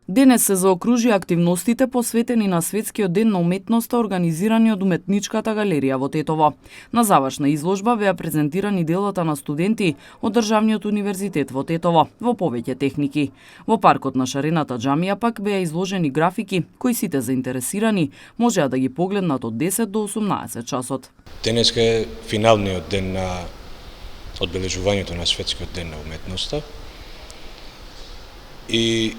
Денес се заокружија активностите посветени на Светскиот ден на уметноста организирани од Уметничката галерија во Тетово. На завршна изложба беа презентирани делата на студенти од Државниот универзитет во Тетово во повеќе техники. Во паркот на Шарената џамија пак беа изложени графики кои сите заинтересирани можеа да ги погледнат од 10 до 18 часот. Денеска е финалниот ден на одбележувањето на Светскиот ден на уметноста и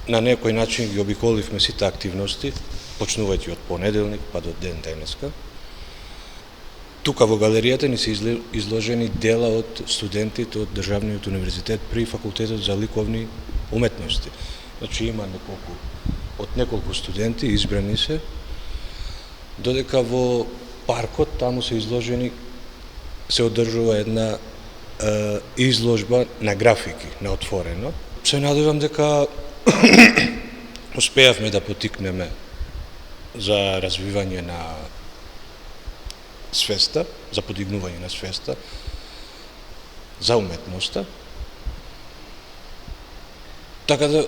на некој начин ги обиколивме сите активности, почнувајќи од понеделник па до ден денеска. Тука во галеријата ни се изложени дела од студентите од Државниот универзитет при Факултетот за ликовни уметности. Значи има неколку студенти избрани се, додека во паркот таму се изложени, се одржува една изложба на графики на отворено. Се надевам дека успеавме да потикнеме за развивање на свеста, за подигнување на свеста за уметноста. Така да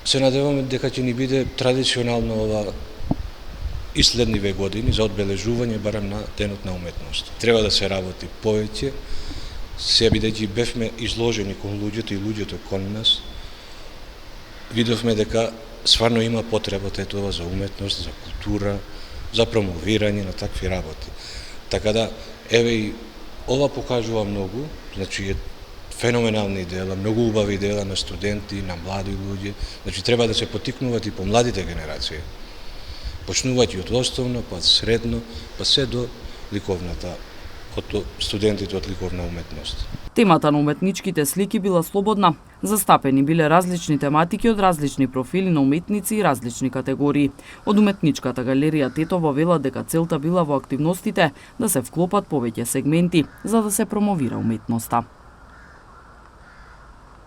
се надеваме дека ќе ни биде традиционално ова и следниве години за одбележување барем на Денот на уметноста. Треба да се работи повеќе, се бидејќи бевме изложени кон луѓето и луѓето кон нас. Видовме дека стварно има потреба Тетово за уметност, за култура, за промовирање на такви работи. Така да, еве и ова покажува многу, значи феноменални дела, многу убави дела на студенти, на млади луѓе. Значи треба да се потикнуваат и по младите генерации. Почнувајќи од основно, па средно, па се до ликовната, од студентите од ликовна уметност. Темата на уметничките слики била слободна. Застапени биле различни тематики од различни профили на уметници и различни категории. Од Уметничката галерија Тетово велат дека целта била во активностите да се вклопат повеќе сегменти за да се промовира уметноста.